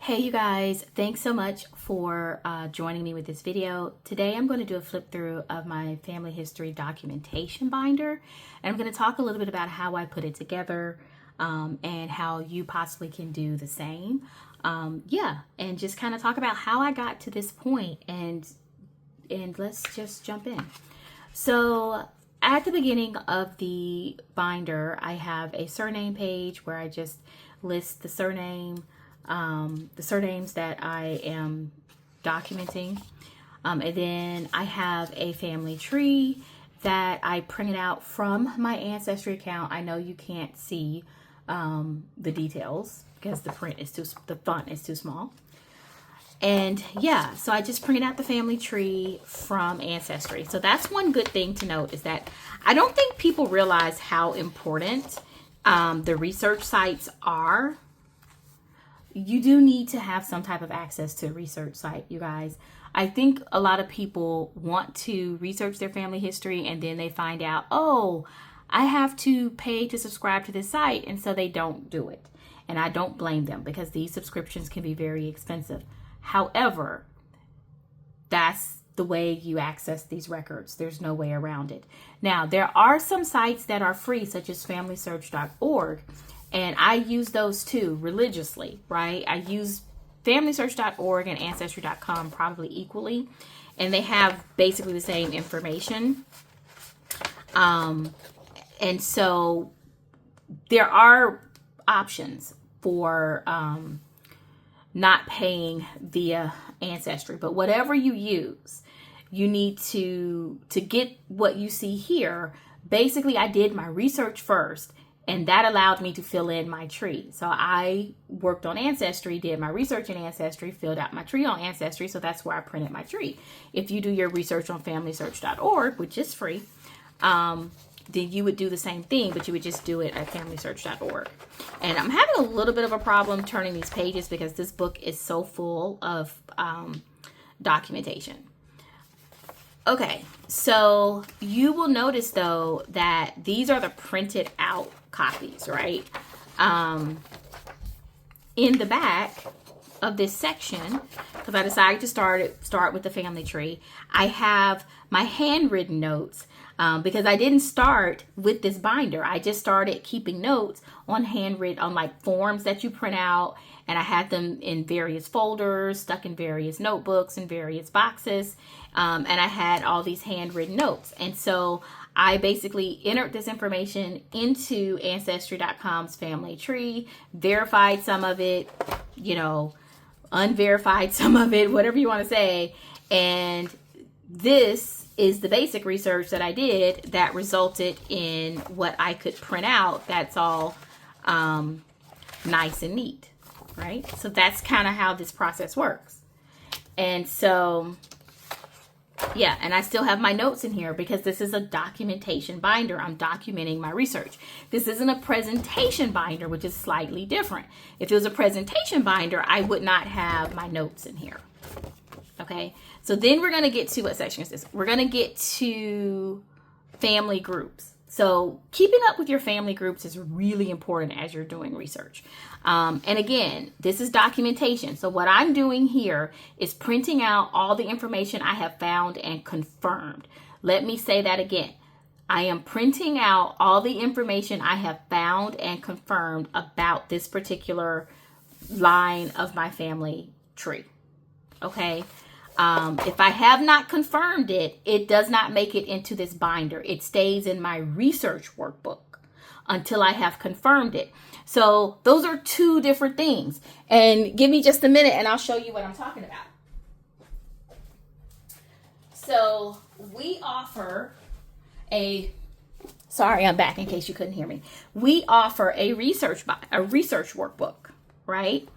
Hey you guys, thanks so much for joining me with this video. Today I'm going to do a flip through of my family history documentation binder, and I'm going to talk a little bit about how I put it together and how you possibly can do the same. And just kind of talk about how I got to this point, and let's just jump in. So at the beginning of the binder, I have a surname page where I just list the surnames that I am documenting. And then I have a family tree that I printed out from my Ancestry account. I know you can't see the details because the font is too small. And yeah, so I just printed out the family tree from Ancestry. So that's one good thing to note, is that I don't think people realize how important the research sites are. You do need to have some type of access to a research site, you guys. I think a lot of people want to research their family history and then they find out, oh, I have to pay to subscribe to this site, and so they don't do it. And I don't blame them, because these subscriptions can be very expensive. However, that's the way you access these records. There's no way around it. Now, there are some sites that are free, such as FamilySearch.org. And I use those too religiously, right? I use FamilySearch.org and Ancestry.com probably equally. And they have basically the same information. And so there are options for not paying via Ancestry. But whatever you use, you need to get what you see here. Basically, I did my research first, and that allowed me to fill in my tree. So I worked on Ancestry, did my research in Ancestry, filled out my tree on Ancestry. So that's where I printed my tree. If you do your research on FamilySearch.org, which is free, then you would do the same thing, but you would just do it at FamilySearch.org. And I'm having a little bit of a problem turning these pages because this book is so full of documentation. Okay, so you will notice though that these are the printed out copies, right? In the back of this section, because I decided to start with the family tree, I have my handwritten notes because I didn't start with this binder. I just started keeping notes on like forms that you print out, and I had them in various folders, stuck in various notebooks and various boxes. And I had all these handwritten notes. And so I basically entered this information into Ancestry.com's family tree, verified some of it, unverified some of it, whatever you want to say. And this is the basic research that I did that resulted in what I could print out. That's all nice and neat, right? So that's kind of how this process works. And so yeah, and I still have my notes in here because this is a documentation binder. I'm documenting my research. This isn't a presentation binder, which is slightly different. If it was a presentation binder, I would not have my notes in here. Okay, so then we're going to get to, what section is this? We're going to get to family groups. So keeping up with your family groups is really important as you're doing research. And again, this is documentation. So what I'm doing here is printing out all the information I have found and confirmed. Let me say that again. I am printing out all the information I have found and confirmed about this particular line of my family tree. Okay. If I have not confirmed it, it does not make it into this binder. It stays in my research workbook until I have confirmed it. So those are two different things. And give me just a minute and I'll show you what I'm talking about. So we offer sorry, I'm back in case you couldn't hear me. We offer a research workbook, right?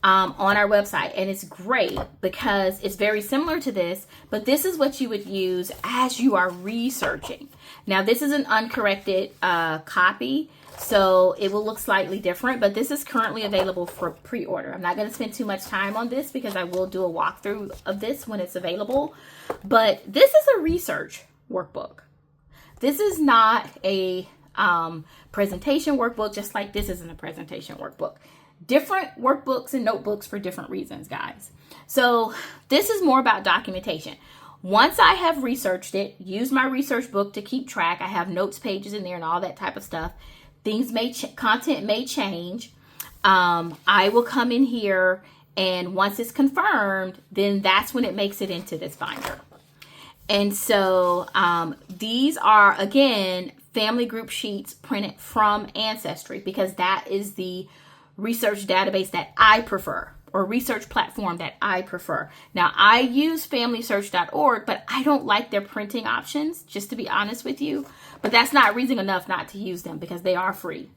On our website, and it's great because it's very similar to this, but this is what you would use as you are researching. Now, this is an uncorrected copy, so it will look slightly different, but this is currently available for pre-order. I'm not going to spend too much time on this because I will do a walkthrough of this when it's available, but this is a research workbook. This is not a presentation workbook, just like this isn't a presentation workbook. different workbooks and notebooks for different reasons, guys. So this is more about documentation. Once I have researched it, used my research book to keep track, I have notes pages in there and all that type of stuff. Content may change. I will come in here, and once it's confirmed, then that's when it makes it into this binder. And so these are, again, family group sheets printed from Ancestry, because that is the research database that I prefer, or research platform that I prefer. Now, I use familysearch.org, but I don't like their printing options, just to be honest with you. But that's not reason enough not to use them, because they are free.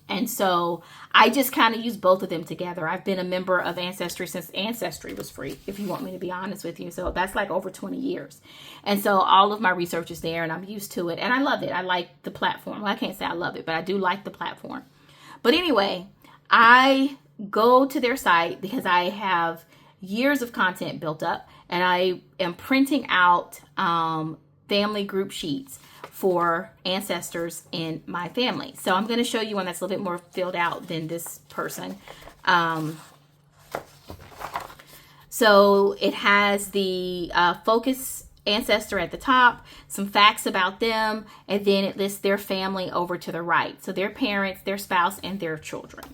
And so I just kind of use both of them together. I've been a member of Ancestry since Ancestry was free, if you want me to be honest with you. So that's like over 20 years. And so all of my research is there, and I'm used to it. And I love it. I like the platform. Well, I can't say I love it, but I do like the platform. But anyway, I go to their site because I have years of content built up, and I am printing out family group sheets for ancestors in my family. So I'm going to show you one that's a little bit more filled out than this person. So it has the focus ancestor at the top, some facts about them, and then it lists their family over to the right. So their parents, their spouse, and their children.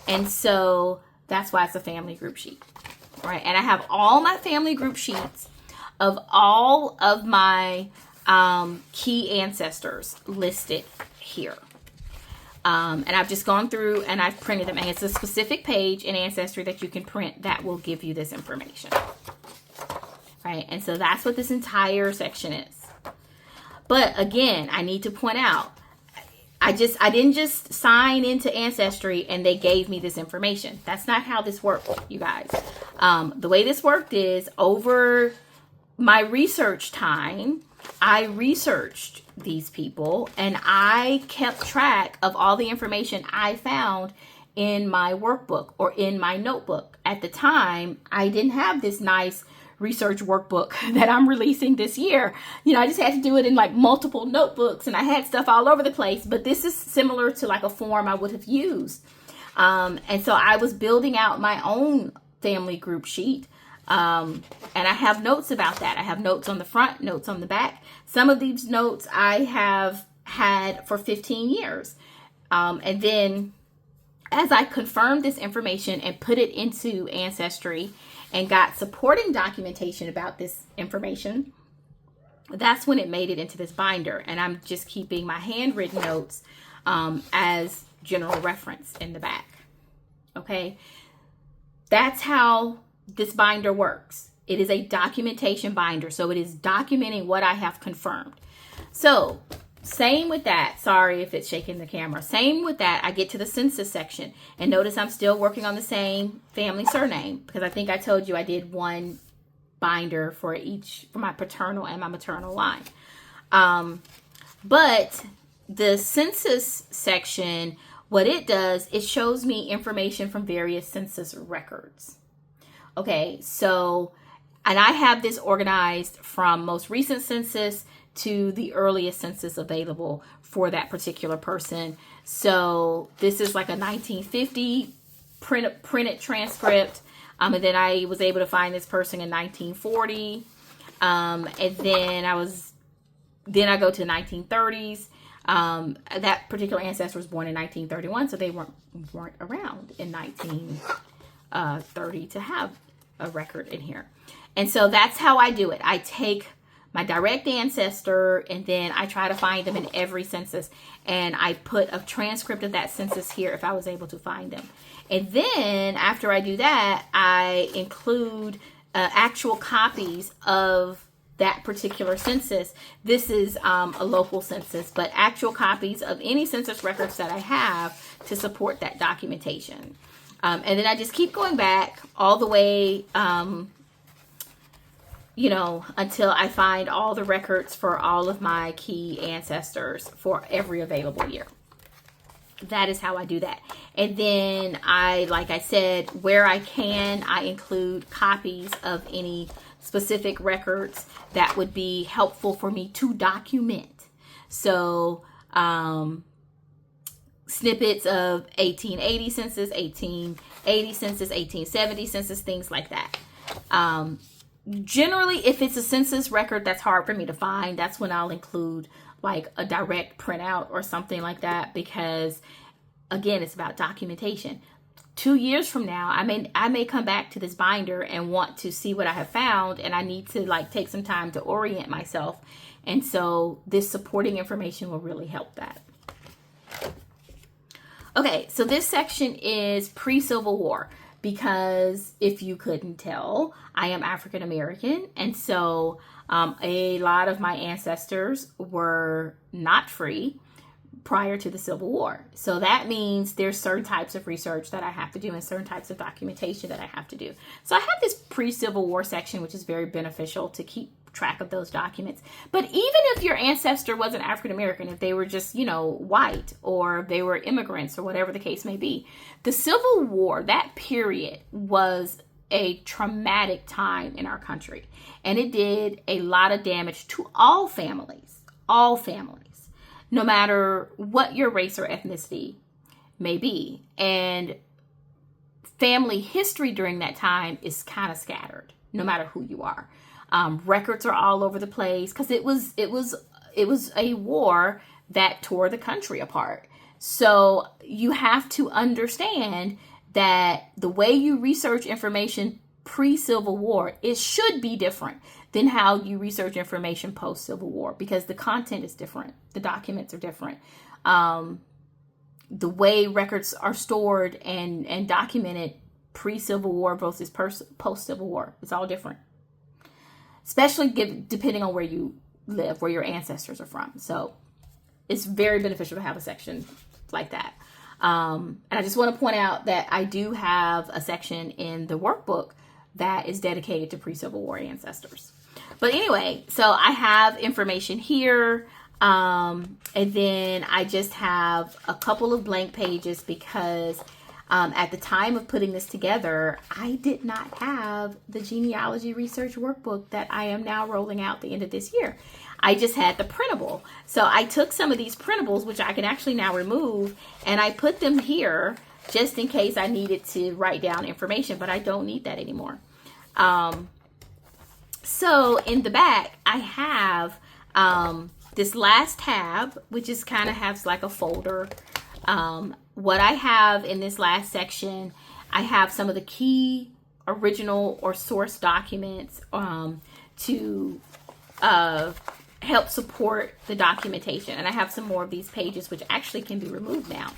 And so that's why it's a family group sheet, right? And I have all my family group sheets of all of my key ancestors listed here. And I've just gone through and I've printed them. And it's a specific page in Ancestry that you can print that will give you this information. Right? And so that's what this entire section is. But again, I need to point out, I didn't just sign into Ancestry and they gave me this information. That's not how this worked, you guys. The way this worked is, over my research time, I researched these people and I kept track of all the information I found in my workbook or in my notebook. At the time, I didn't have this nice research workbook that I'm releasing this year. You know, I just had to do it in like multiple notebooks, and I had stuff all over the place, but this is similar to like a form I would have used. And so I was building out my own family group sheet. And I have notes about that. I have notes on the front, notes on the back. Some of these notes I have had for 15 years. And then as I confirmed this information and put it into Ancestry and got supporting documentation about this information, that's when it made it into this binder. And I'm just keeping my handwritten notes as general reference in the back. Okay. That's how this binder works. It is a documentation binder, so it is documenting what I have confirmed. So same with that. Sorry if it's shaking the camera. Same with that. I get to the census section, and notice I'm still working on the same family surname, because I think I told you I did one binder for my paternal and my maternal line. But the census section, what it does, it shows me information from various census records. Okay, so, and I have this organized from most recent census to the earliest census available for that particular person. So this is like a 1950 printed transcript. And then I was able to find this person in 1940. And then I go to 1930s. That particular ancestor was born in 1931, so they weren't around in 1930 to have a record in here. And so that's how I do it. I take my direct ancestor, and then I try to find them in every census, and I put a transcript of that census here if I was able to find them. And then after I do that, I include actual copies of that particular census. This is a local census, but actual copies of any census records that I have to support that documentation. And then I just keep going back all the way, until I find all the records for all of my key ancestors for every available year. That is how I do that. And then like I said, where I can, I include copies of any specific records that would be helpful for me to document. So, snippets of 1880 census, 1880 census, 1870 census, things like that. Generally, if it's a census record that's hard for me to find, that's when I'll include like a direct printout or something like that, because again, it's about documentation. 2 years from now, I may come back to this binder and want to see what I have found, and I need to like take some time to orient myself. And so this supporting information will really help that. Okay, so this section is pre-Civil War, because if you couldn't tell, I am African American, and so a lot of my ancestors were not free prior to the Civil War. So that means there's certain types of research that I have to do and certain types of documentation that I have to do. So I have this pre-Civil War section, which is very beneficial to keep track of those documents. But even if your ancestor wasn't African American, if they were just, white, or they were immigrants, or whatever the case may be, the Civil War, that period, was a traumatic time in our country. And it did a lot of damage to all families, no matter what your race or ethnicity may be. And family history during that time is kind of scattered, no matter who you are. Records are all over the place, because it was a war that tore the country apart. So you have to understand that the way you research information pre-Civil War, it should be different than how you research information post-Civil War, because the content is different. The documents are different. The way records are stored and documented pre-Civil War versus post-Civil War, it's all different. Especially depending on where you live, where your ancestors are from. So it's very beneficial to have a section like that. And I just want to point out that I do have a section in the workbook that is dedicated to pre-Civil War ancestors. But anyway, so I have information here. And then I just have a couple of blank pages because at the time of putting this together, I did not have the genealogy research workbook that I am now rolling out at the end of this year. I just had the printable. So I took some of these printables, which I can actually now remove, and I put them here just in case I needed to write down information, but I don't need that anymore. So in the back, I have this last tab, which is kind of has like a folder. What I have in this last section, I have some of the key original or source documents to help support the documentation. And I have some more of these pages which actually can be removed now.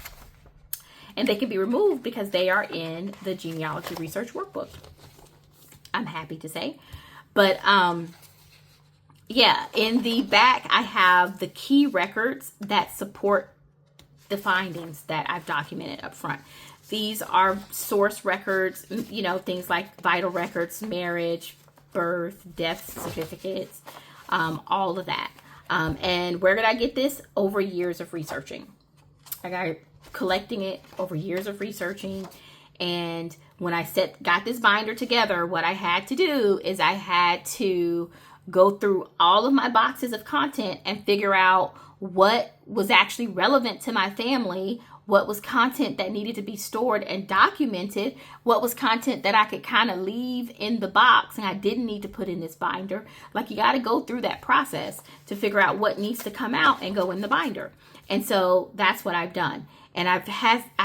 And they can be removed because they are in the genealogy research workbook, I'm happy to say. But yeah, in the back, I have the key records that support the findings that I've documented up front. These are source records, things like vital records, marriage, birth, death certificates, all of that. And where did I get this? Over years of researching. I got collecting it over years of researching. And when I got this binder together, what I had to do is I had to go through all of my boxes of content and figure out what was actually relevant to my family, what was content that needed to be stored and documented, what was content that I could kind of leave in the box and I didn't need to put in this binder. Like, you got to go through that process to figure out what needs to come out and go in the binder. And so that's what I've done. And I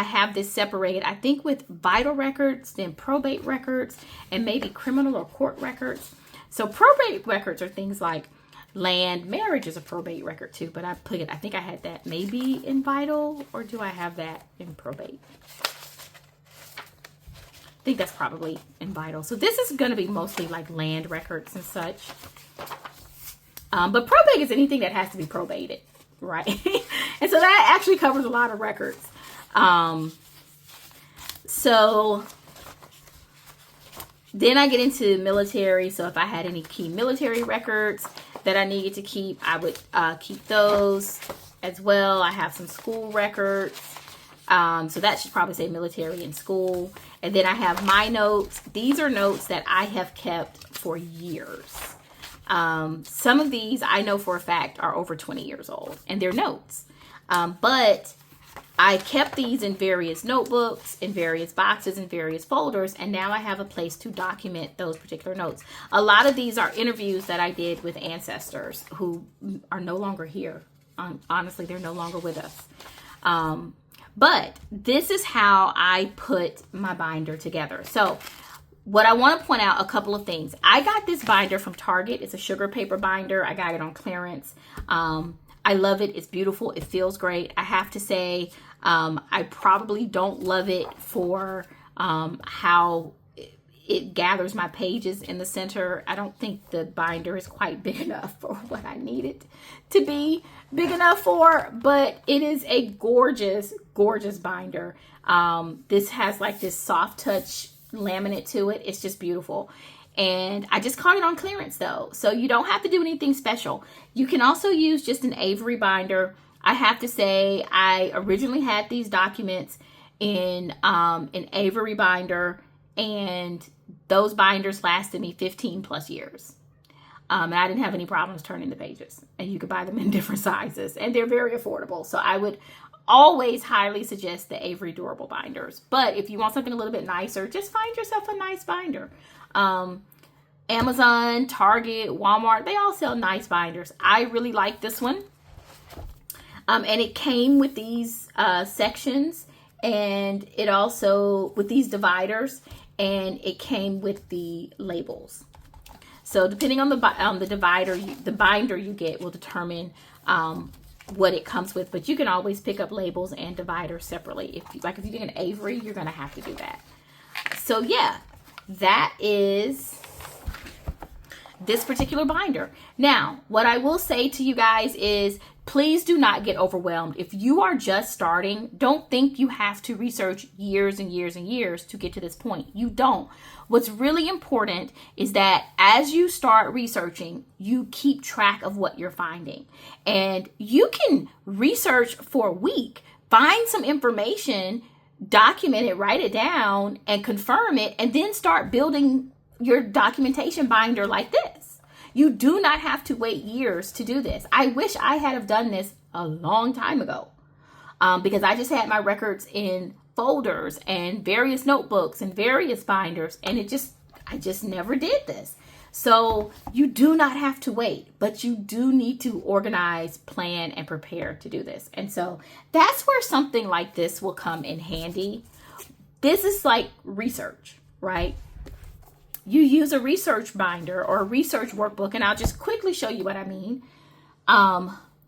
have this separated, I think, with vital records, then probate records, and maybe criminal or court records. So probate records are things like land. Marriage is a probate record too, but I think I had that maybe in vital, or do I have that in probate? I think that's probably in vital. So this is going to be mostly like land records and such. But probate is anything that has to be probated, right? And so that actually covers a lot of records. So then I get into military. So if I had any key military records that I needed to keep, I would keep those as well. I have some school records. So that should probably say military and school. And then I have my notes. These are notes that I have kept for years. Some of these I know for a fact are over 20 years old, and they're notes. But I kept these in various notebooks, in various boxes, in various folders, and now I have a place to document those particular notes. A lot of these are interviews that I did with ancestors who are no longer here. Honestly, they're no longer with us. But this is how I put my binder together. So what I want to point out, a couple of things. I got this binder from Target. It's a sugar paper binder. I got it on clearance. I love it. It's beautiful. It feels great. I have to say, I probably don't love it for how it gathers my pages in the center. I don't think the binder is quite big enough for what I need it to be big enough for, but it is a gorgeous, gorgeous binder. This has like this soft touch laminate to it. It's just beautiful. And I just caught it on clearance though. So you don't have to do anything special. You can also use just an Avery binder. I have to say, I originally had these documents in an Avery binder, and those binders lasted me 15 plus years. And I didn't have any problems turning the pages, and you could buy them in different sizes, and they're very affordable. So I would always highly suggest the Avery durable binders. But if you want something a little bit nicer, just find yourself a nice binder. Amazon, Target, Walmart, they all sell nice binders. I really like this one. And it came with these sections, and it also with these dividers, and it came with the labels. So depending on the divider, the binder you get will determine what it comes with. But you can always pick up labels and dividers separately. If you get an Avery, you're going to have to do that. So yeah, that is this particular binder. Now, what I will say to you guys is, please do not get overwhelmed. If you are just starting, don't think you have to research years and years and years to get to this point. You don't. What's really important is that as you start researching, you keep track of what you're finding. And you can research for a week, find some information, document it, write it down, and confirm it, and then start building your documentation binder like this. You do not have to wait years to do this. I wish I had have done this a long time ago, because I just had my records in folders and various notebooks and various binders, and I just never did this. So you do not have to wait, but you do need to organize, plan, and prepare to do this. And so that's where something like this will come in handy. This is like research, right? You use a research binder or a research workbook, and I'll just quickly show you what I mean.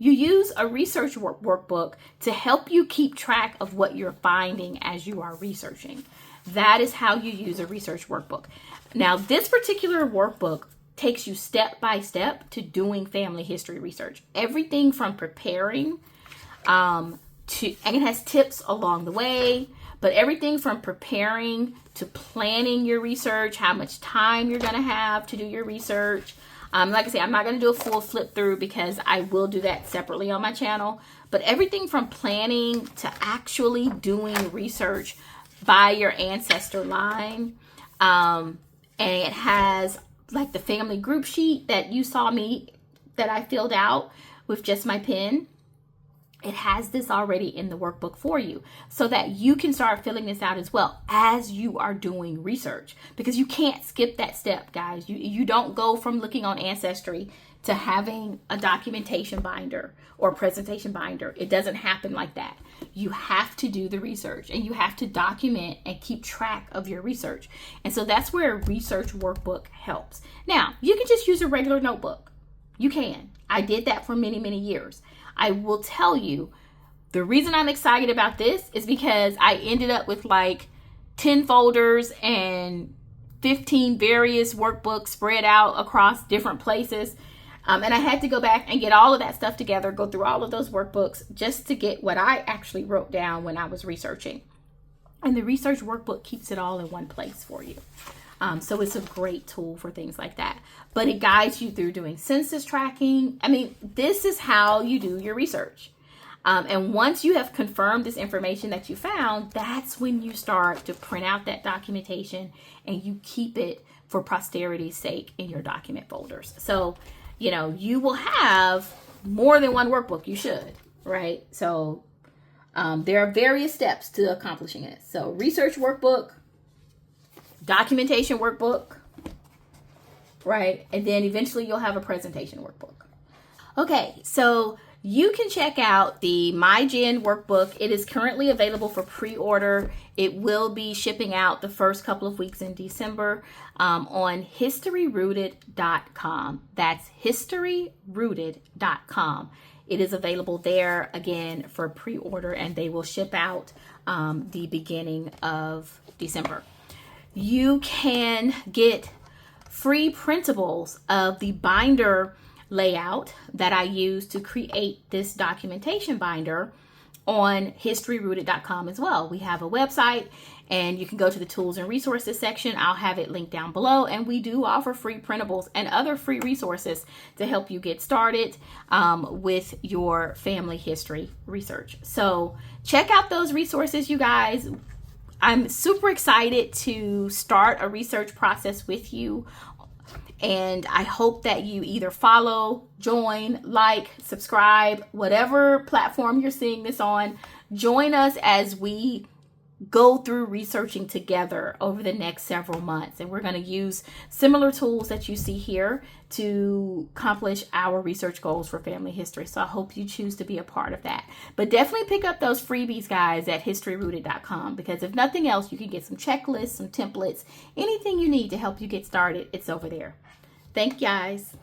You use a research workbook to help you keep track of what you're finding as you are researching. That is how you use a research workbook. Now, this particular workbook takes you step by step to doing family history research. Everything from preparing and it has tips along the way, but everything from preparing to planning your research, how much time you're going to have to do your research. Like I say, I'm not going to do a full flip through because I will do that separately on my channel. But everything from planning to actually doing research by your ancestor line. And it has like the family group sheet that you saw me, that I filled out with just my pen. It has this already in the workbook for you so that you can start filling this out as well as you are doing research, because you can't skip that step, guys. You don't go from looking on Ancestry to having a documentation binder or a presentation binder. It doesn't happen like that. You have to do the research, and you have to document and keep track of your research. And so that's where a research workbook helps. Now, you can just use a regular notebook. You can. I did that for many, many years. I will tell you, the reason I'm excited about this is because I ended up with like 10 folders and 15 various workbooks spread out across different places. And I had to go back and get all of that stuff together, go through all of those workbooks just to get what I actually wrote down when I was researching. And the research workbook keeps it all in one place for you. So it's a great tool for things like that. But it guides you through doing census tracking. I mean, this is how you do your research. And once you have confirmed this information that you found, that's when you start to print out that documentation and you keep it for posterity's sake in your document folders. So, you know, you will have more than one workbook. You should, right? So There are various steps to accomplishing it. So research workbook, documentation workbook, right? And then eventually you'll have a presentation workbook. Okay, so you can check out the MyGen workbook. It is currently available for pre-order. It will be shipping out the first couple of weeks in December on historyrooted.com. That's historyrooted.com. It is available there again for pre-order, and they will ship out the beginning of December. You can get free printables of the binder layout that I use to create this documentation binder on historyrooted.com as well. We have a website, and you can go to the tools and resources section. I'll have it linked down below, and we do offer free printables and other free resources to help you get started with your family history research. So check out those resources, you guys. I'm super excited to start a research process with you. And I hope that you either follow, join, like, subscribe, whatever platform you're seeing this on. Join us as we go through researching together over the next several months. And we're going to use similar tools that you see here to accomplish our research goals for family history. So I hope you choose to be a part of that. But definitely pick up those freebies, guys, at historyrooted.com, because if nothing else, you can get some checklists, some templates, anything you need to help you get started. It's over there. Thank you, guys.